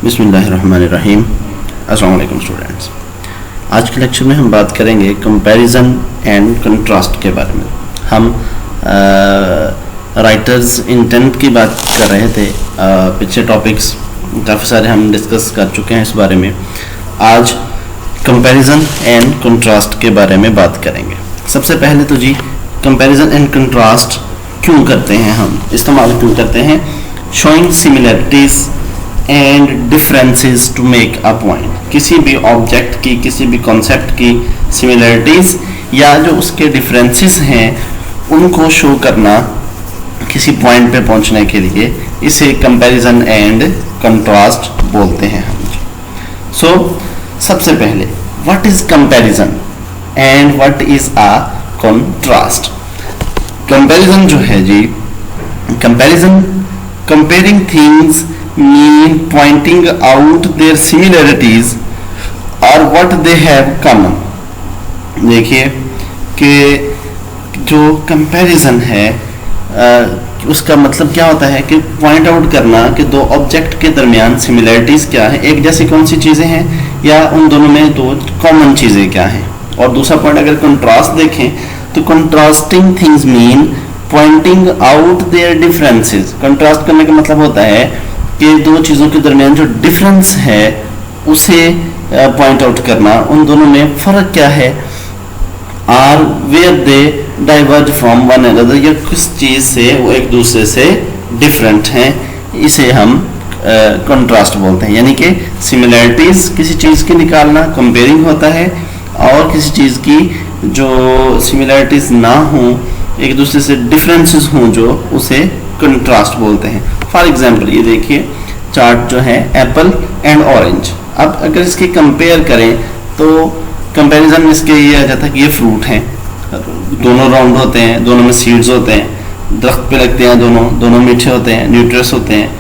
बिस्मिल्लाहिर्रहमानिर्रहीम। अस्सलाम वालेकुम स्टूडेंट्स। आज के लेक्चर में हम बात करेंगे कंपैरिजन एंड कंट्रास्ट के बारे में। हम राइटर्स इंटेंट की बात कर रहे थे। पिछले टॉपिक्स काफ़ी सारे हम डिस्कस कर चुके हैं इस बारे में। आज कंपैरिजन एंड कंट्रास्ट के बारे में बात करेंगे। सबसे पहले तो जी कंपैरिजन एंड कंट्रास्ट क्यों करते हैं, हम इस्तेमाल क्यों करते हैं? Showing similarities and differences to make a point. किसी भी ऑब्जेक्ट की, किसी भी कॉन्सेप्ट की सिमिलरिटीज़ या जो उसके डिफरेंसेस हैं उनको शो करना किसी पॉइंट पे पहुंचने के लिए, इसे कंपैरिजन एंड कंट्रास्ट बोलते हैं हम। सो सबसे पहले what is comparison and what is a contrast? Comparison जो है जी, comparison comparing things mean pointing out their similarities or what they have common। देखिए कि जो कंपैरिजन है उसका मतलब क्या होता है कि पॉइंट आउट करना कि दो ऑब्जेक्ट के दरमियान सिमिलरिटीज़ क्या है, एक जैसी कौन सी चीज़ें हैं या उन दोनों में दो कॉमन चीज़ें क्या हैं। और दूसरा पॉइंट अगर कंट्रास्ट देखें तो contrasting things mean pointing out there differences. Contrast करने का मतलब होता है कि दो चीज़ों के दरमियान जो डिफरेंस है उसे पॉइंट आउट करना, उन दोनों में फ़र्क क्या है। Are where they diverge from one another, या किस चीज़ से वो एक दूसरे से डिफरेंट हैं, इसे हम कंट्रास्ट बोलते हैं। यानी कि सिमिलरिटीज़ किसी चीज़ की निकालना कंपेयरिंग होता है, और किसी चीज़ की जो सिमिलरिटीज़ ना हो, एक दूसरे से डिफरेंसेस हों जो, उसे कंट्रास्ट बोलते हैं। फॉर एग्जाम्पल ये देखिए चार्ट जो है एप्पल एंड ऑरेंज। अब अगर इसके कंपेयर करें तो कंपैरिजन में इसके ये आ जाता है कि ये फ्रूट हैं, दोनों राउंड होते हैं, दोनों में सीड्स होते हैं, दरख्त पे लगते हैं, दोनों मीठे होते हैं, न्यूट्रियस होते हैं,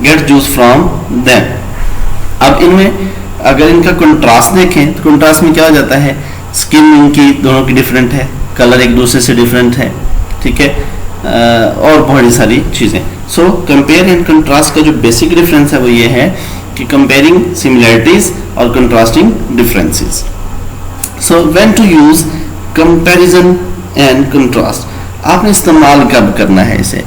गेट जूस फ्रॉम देम। अब इनमें अगर इनका कंट्रास्ट देखें तो कंट्रास्ट में क्या हो जाता है, स्किन इनकी दोनों की डिफरेंट है, कलर एक दूसरे से डिफरेंट है, ठीक है, और बहुत सारी चीज़ें। सो कंपेयर एंड कंट्रास्ट का जो बेसिक डिफरेंस है वो ये है कि कंपेयरिंग सिमिलरिटीज़ और contrasting differences. So when to use comparison and contrast, आपने इस्तेमाल कब करना है इसे?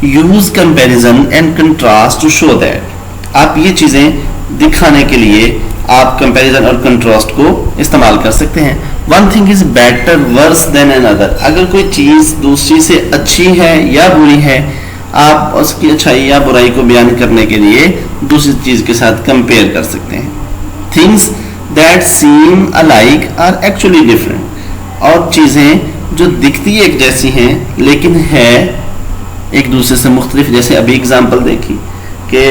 Use comparison and contrast to show that, आप ये चीज़ें दिखाने के लिए आप कंपैरिजन और कंट्रास्ट को इस्तेमाल कर सकते हैं। One thing is better worse than another, अगर कोई चीज़ दूसरी से अच्छी है या बुरी है, आप उसकी अच्छाई या बुराई को बयान करने के लिए दूसरी चीज़ के साथ कंपेयर कर सकते हैं। Things that seem alike are actually different, और चीज़ें जो दिखती एक जैसी हैं लेकिन है एक दूसरे से मुख्तलिफ। जैसे अभी एग्जांपल देखी कि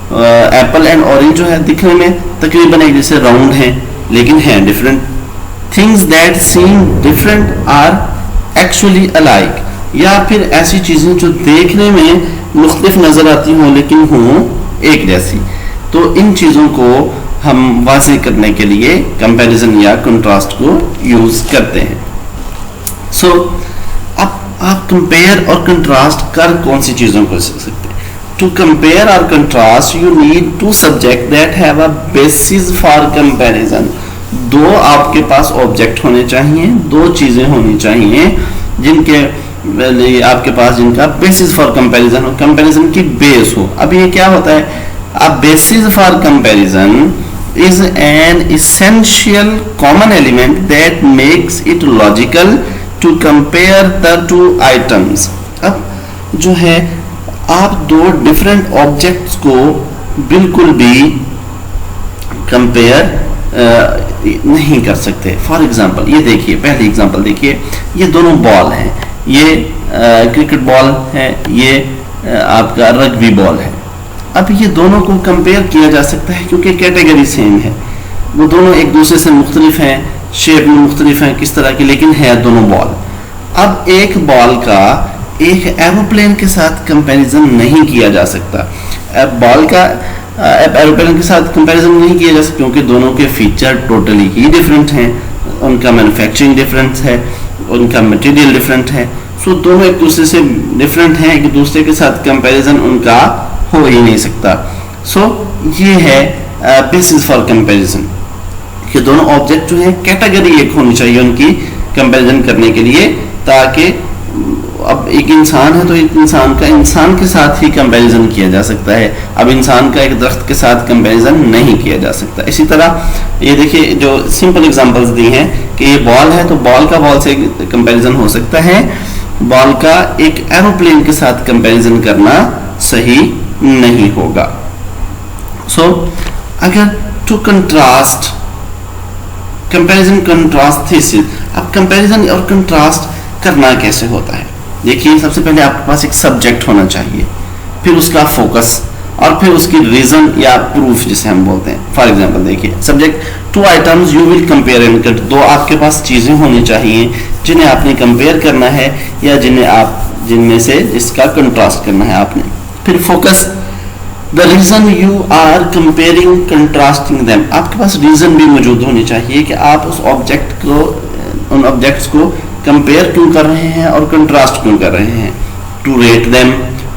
एप्पल एंड ऑरेंज जो है दिखने में तकरीबन एक जैसे राउंड हैं लेकिन हैं different. Things that seem different are actually alike, या फिर ऐसी चीज़ें जो देखने में मुख्तलिफ नज़र आती हों लेकिन हों एक जैसी। तो इन चीज़ों को हम वाज़ेह करने के लिए कंपैरिजन या कंट्रास्ट को यूज़ करते हैं। सो अब आप कंपेयर और कंट्रास्ट कर कौन सी चीज़ों को सीख सकते हैं? To compare or contrast, you need two subjects that have a basis for comparison। दो आपके पास ऑब्जेक्ट होने चाहिए, दो चीज़ें होनी चाहिए जिनके आपके पास जिनका बेसिस फॉर कंपैरिजन हो, कंपैरिजन की बेस हो। अब ये क्या होता है? A basis for comparison is an essential common element that makes it logical to compare the two items. अब जो है आप दो डिफरेंट ऑब्जेक्ट्स को बिल्कुल भी कंपेयर नहीं कर सकते। फॉर एग्जांपल ये देखिए, पहली एग्जांपल देखिए, ये दोनों बॉल हैं, ये क्रिकेट बॉल है, ये आपका रग्बी बॉल है। अब ये दोनों को कंपेयर किया जा सकता है क्योंकि कैटेगरी सेम है, वो दोनों एक दूसरे से मुख्तलिफ हैं, शेप में मुख्तलिफ हैं किस तरह की, लेकिन है दोनों बॉल। अब एक बॉल का एक एरोप्लेन के साथ कंपैरिजन नहीं किया जा सकता। बॉल का एरोप्लेन के साथ कंपैरिजन नहीं किया जा सकता क्योंकि दोनों के फीचर टोटली ही डिफरेंट हैं, उनका मैन्युफैक्चरिंग डिफरेंट है, उनका मटेरियल डिफरेंट है। सो दोनों एक दूसरे से डिफरेंट हैं, एक दूसरे के साथ कंपैरिजन उनका हो ही नहीं सकता। सो ये है बेसिस फॉर कंपैरिजन कि दोनों ऑब्जेक्ट जो है कैटेगरी एक होनी चाहिए उनकी कंपैरिजन करने के लिए, ताकि अब एक इंसान है तो एक इंसान का इंसान के साथ ही कंपैरिजन किया जा सकता है, अब इंसान का एक दरख्त के साथ कंपैरिजन नहीं किया जा सकता। इसी तरह ये देखिए जो सिंपल एग्जांपल्स दी हैं कि ये बॉल है तो बॉल का बॉल से कंपैरिजन हो सकता है, बॉल का एक एरोप्लेन के साथ कंपैरिजन करना सही नहीं होगा। सो अगर to contrast comparison contrast thesis, अब कंपैरिजन और कंट्रास्ट करना कैसे होता है? देखिए सबसे पहले आपके पास एक सब्जेक्ट होना चाहिए, फिर उसका फोकस और फिर उसकी रीजन या प्रूफ जिसे हम बोलते हैं। फॉर एग्जांपल देखिए subject, two items you will compare and contrast, दो आपके पास चीजें होनी चाहिए जिन्हें आपने कंपेयर करना है या जिनमें से जिसका कंट्रास्ट करना है आपने। फिर focus, the reason you are comparing contrasting them, आपके पास रीजन भी मौजूद होनी चाहिए कि आप उस ऑब्जेक्ट को उन ऑब्जेक्ट्स को कंपेयर क्यों कर रहे हैं और कंट्रास्ट क्यों कर रहे हैं। To rate them,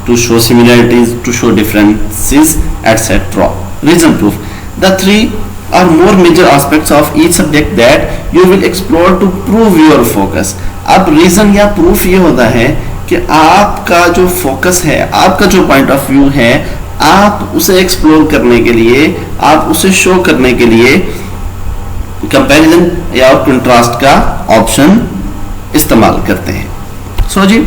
to show similarities, to show differences etcetera. Reason proof, the three are more major aspects of each subject that you will explore to prove your focus. अब रीजन या proof ये होता है कि आपका जो focus है, आपका जो पॉइंट ऑफ व्यू है, आप उसे एक्सप्लोर करने के लिए, आप उसे शो करने के लिए कंपैरिजन या कंट्रास्ट का ऑप्शन इस्तेमाल करते हैं। सो जी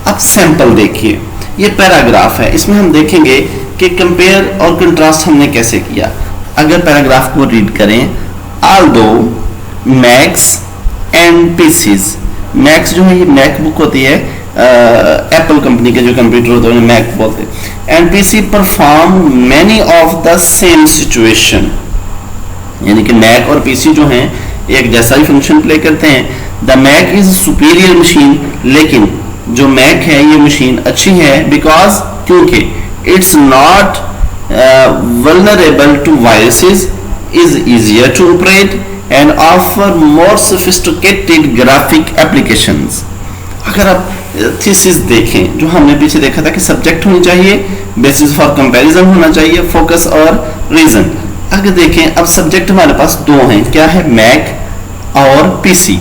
अब सैंपल देखिए, ये पैराग्राफ है, इसमें हम देखेंगे कि कंपेयर और कंट्रास्ट हमने कैसे किया। अगर पैराग्राफ को रीड करें, although Macs and PCs, Macs जो है ये मैकबुक होती है, एप्पल कंपनी के जो कंप्यूटर होते हैं उन्हें मैक बोलते हैं, and PC perform many of the same situation, यानी कि मैक और पीसी जो हैं एक जैसा ही फंक्शन प्ले करते हैं। The Mac is superior machine, लेकिन जो मैक है ये मशीन अच्छी है बिकॉज क्योंकि it's not vulnerable to viruses, is easier to operate and offer more sophisticated graphic applications. अगर आप थीसिस देखें, जो हमने पीछे देखा था कि सब्जेक्ट होनी चाहिए, बेसिस फॉर कंपैरिजन होना चाहिए, फोकस और रीजन। अगर देखें अब सब्जेक्ट हमारे पास दो हैं, क्या है, मैक और पीसी।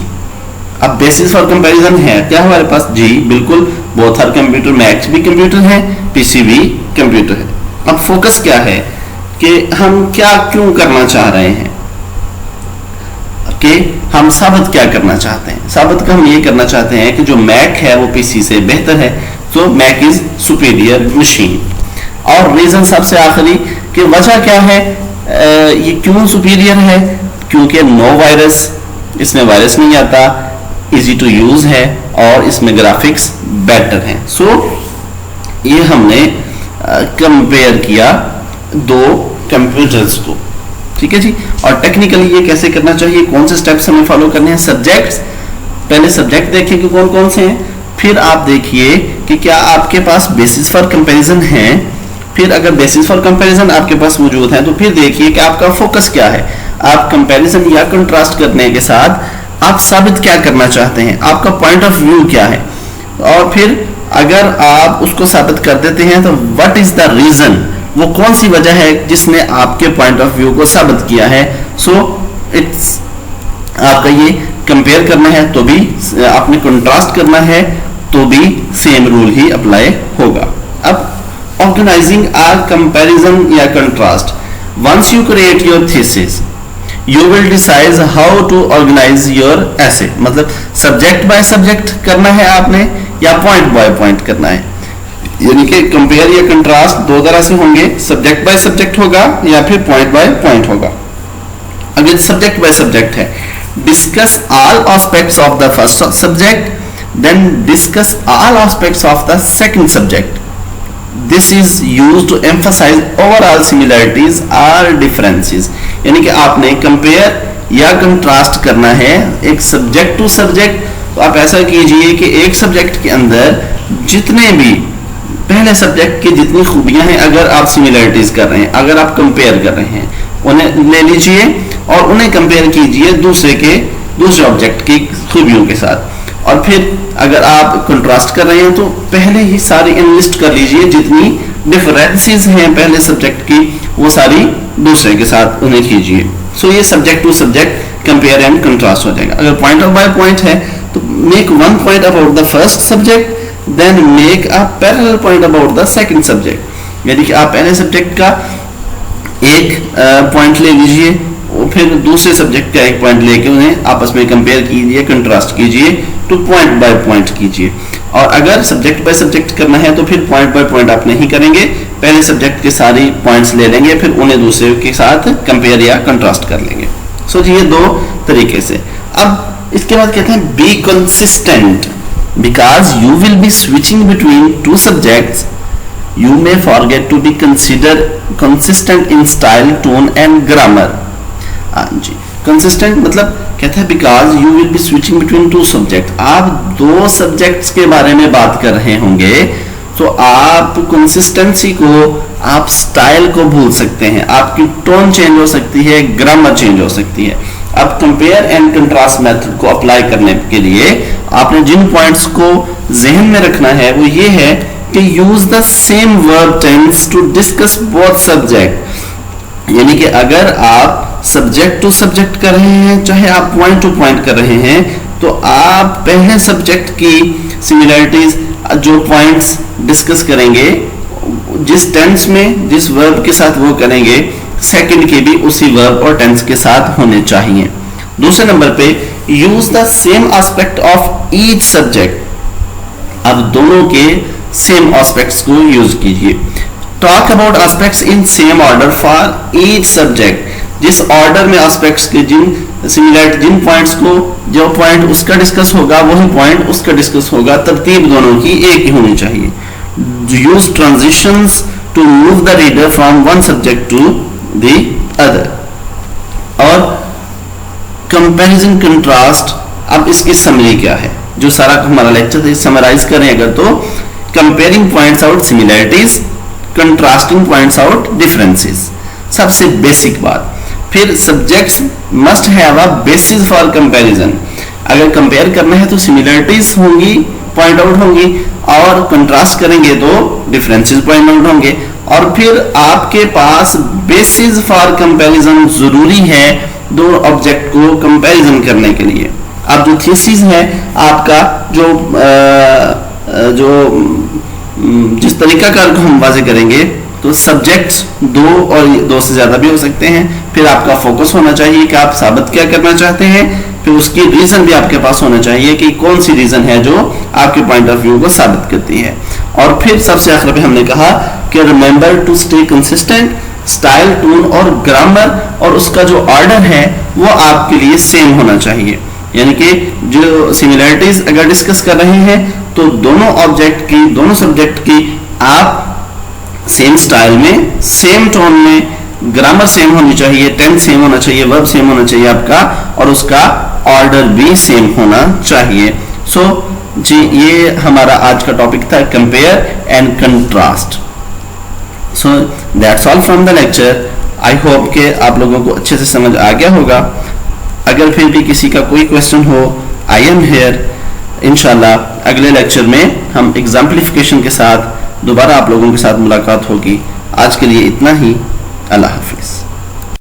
अब बेसिस फॉर कंपैरिजन है क्या हमारे पास, जी बिल्कुल, बोथ आर कंप्यूटर, मैक भी कंप्यूटर है, पीसी भी कंप्यूटर है। अब फोकस क्या है कि हम क्या क्यों करना चाह रहे हैं, कि हम साबित क्या करना चाहते हैं। साबित का हम ये करना चाहते हैं कि जो मैक है वो पीसी से बेहतर है, तो मैक इज सुपीरियर मशीन। और रीजन सबसे आखिरी कि वजह क्या है, ये क्यों सुपीरियर है, क्योंकि नो वायरस, इसमें वायरस नहीं आता, इजी टू यूज है और इसमें ग्राफिक्स बेटर हैं। सो ये हमने कंपेयर किया दो कंप्यूटर्स को, ठीक है जी। और टेक्निकली ये कैसे करना चाहिए, कौन से स्टेप्स हमें फॉलो करने हैं। सब्जेक्ट्स, पहले सब्जेक्ट देखिए कि कौन कौन से हैं, फिर आप देखिए कि क्या आपके पास बेसिस फॉर कंपैरिजन है, फिर अगर बेसिस फॉर कंपैरिजन आपके पास मौजूद है तो फिर देखिए कि आपका फोकस क्या है, आप कंपैरिजन या कंट्रास्ट करने के साथ आप साबित क्या करना चाहते हैं, आपका पॉइंट ऑफ व्यू क्या है। और फिर अगर आप उसको साबित कर देते हैं तो व्हाट इज द रीजन, वो कौन सी वजह है जिसने आपके पॉइंट ऑफ व्यू को साबित किया है। सो इट्स आपका ये कंपेयर करना है तो भी, आपने कंट्रास्ट करना है तो भी सेम रूल ही अप्लाई होगा। अब ऑर्गेनाइजिंग अ कंपैरिजन या contrast, once you create your thesis you will decide how to organize your essay, मतलब सब्जेक्ट बाय सब्जेक्ट करना है आपने या पॉइंट बाय पॉइंट करना है, यानी कि कंपेयर या कंट्रास्ट दो तरह से होंगे, सब्जेक्ट बाय सब्जेक्ट होगा या फिर पॉइंट बाय पॉइंट होगा। अगर सब्जेक्ट बाय सब्जेक्ट है, discuss all aspects of the first subject, then discuss all aspects of the second subject. This is used to emphasize overall similarities or differences, यानी कि आपने compare या contrast करना है एक सब्जेक्ट टू सब्जेक्ट, तो आप ऐसा कीजिए कि एक सब्जेक्ट के अंदर जितने भी पहले सब्जेक्ट की जितनी खूबियां हैं, अगर आप सिमिलरिटीज कर रहे हैं, अगर आप कंपेयर कर रहे हैं, उन्हें ले लीजिए और उन्हें कंपेयर कीजिए दूसरे ऑब्जेक्ट की खूबियों के साथ। और फिर अगर आप कंट्रास्ट कर रहे हैं तो पहले ही सारी एनलिस्ट कर लीजिए जितनी डिफरेंसेस हैं पहले सब्जेक्ट की वो सारी दूसरे के साथ उन्हें कीजिए। सो ये subject to subject compare and contrast हो जाएगा। अगर पॉइंट ऑफ बाय पॉइंट है तो make one point about the first subject, then make a parallel point about the second subject. यानी कि आप पहले सब्जेक्ट का एक पॉइंट ले लीजिए और फिर दूसरे सब्जेक्ट का एक पॉइंट लेके उन्हें आपस में कंपेयर कीजिए, कंट्रास्ट कीजिए, तो पॉइंट बाय पॉइंट कीजिए। और अगर सब्जेक्ट बाय सब्जेक्ट करना है तो फिर पॉइंट बाय पॉइंट आप नहीं करेंगे, पहले सब्जेक्ट के सारी पॉइंट्स ले लेंगे, फिर उन्हें दूसरे के साथ कंपेयर या कंट्रास्ट कर लेंगे। सो ये दो तरीके से। अब इसके बाद कहते हैं be consistent, because you will be switching between two subjects you may forget to be considered consistent in style, tone and grammar। हाँ जी, consistent मतलब कहता है because you will be switching between two subjects, आप दो subjects के बारे में बात कर रहे होंगे तो आप कंसिस्टेंसी को, आप स्टाइल को भूल सकते हैं, आपकी टोन चेंज हो सकती है, ग्रामर चेंज हो सकती है। अब कंपेयर एंड कंट्रास्ट मेथड को अप्लाई करने के लिए आपने जिन पॉइंट्स को जहन में रखना है वो ये है कि use the same verb tense to discuss both subject. यानी कि अगर आप सब्जेक्ट टू सब्जेक्ट कर रहे हैं, चाहे आप पॉइंट टू पॉइंट कर रहे हैं, तो आप पहले सब्जेक्ट की सिमिलरिटीज जो पॉइंट्स डिस्कस करेंगे जिस टेंस में जिस वर्ब के साथ वो करेंगे, सेकंड के भी उसी वर्ब और टेंस के साथ होने चाहिए। दूसरे नंबर पे use the same aspect of each subject. अब दोनों के सेम एस्पेक्ट्स को यूज कीजिए। Talk about aspects in same order for each subject. जिस ऑर्डर में एस्पेक्ट्स के जिन पॉइंट्स को, जो पॉइंट उसका डिस्कस होगा वही पॉइंट उसका डिस्कस होगा, तरतीब दोनों की एक ही होनी चाहिए। Use transitions to move the reader from one subject to the other. और कंपैरिजन कंट्रास्ट, अब इसकी समरी क्या है, जो सारा हमारा लेक्चर समराइज करें अगर तो comparing points out similarities, contrasting points out differences, सबसे बेसिक बात। फिर subjects must have a basis for comparison। अगर कंपेयर करना है तो सिमिलरिटीज होंगी, पॉइंट आउट होंगी, और कंट्रास्ट करेंगे तो डिफरेंसेस पॉइंट आउट होंगे। और फिर आपके पास बेसिस फॉर कंपैरिजन जरूरी है दो ऑब्जेक्ट को कंपैरिजन करने के लिए। अब जो थीसिस है आपका, जो जिस तरीका कार को हम वाजे करेंगे, तो सब्जेक्ट्स दो और दो से ज्यादा भी हो सकते हैं। फिर आपका फोकस होना चाहिए कि आप साबित क्या करना चाहते हैं, फिर उसकी रीजन भी आपके पास होना चाहिए कि कौन सी रीजन है जो आपके पॉइंट ऑफ व्यू को साबित करती है। और फिर सबसे आखिर पे हमने कहा कि remember to stay consistent, style, tone और ग्रामर, और उसका जो ऑर्डर है वो आपके लिए सेम होना चाहिए। यानी कि जो सिमिलरिटीज अगर डिस्कस कर रहे हैं तो दोनों ऑब्जेक्ट की, दोनों सब्जेक्ट की आप सेम स्टाइल में, सेम टोन में, ग्रामर सेम होनी चाहिए, टेंस सेम होना चाहिए, वर्ब सेम होना चाहिए आपका, और उसका ऑर्डर भी सेम होना चाहिए। सो जी ये हमारा आज का टॉपिक था, compare and contrast. So that's all from the lecture. I hope कि आप लोगों को अच्छे से समझ आ गया होगा। अगर फिर भी किसी का कोई क्वेश्चन हो, आई एम हियर। इंशाल्लाह अगले लेक्चर में हम एग्जाम्पलिफिकेशन के साथ दोबारा आप लोगों के साथ मुलाकात होगी। आज के लिए इतना ही। अल्लाह हाफिज।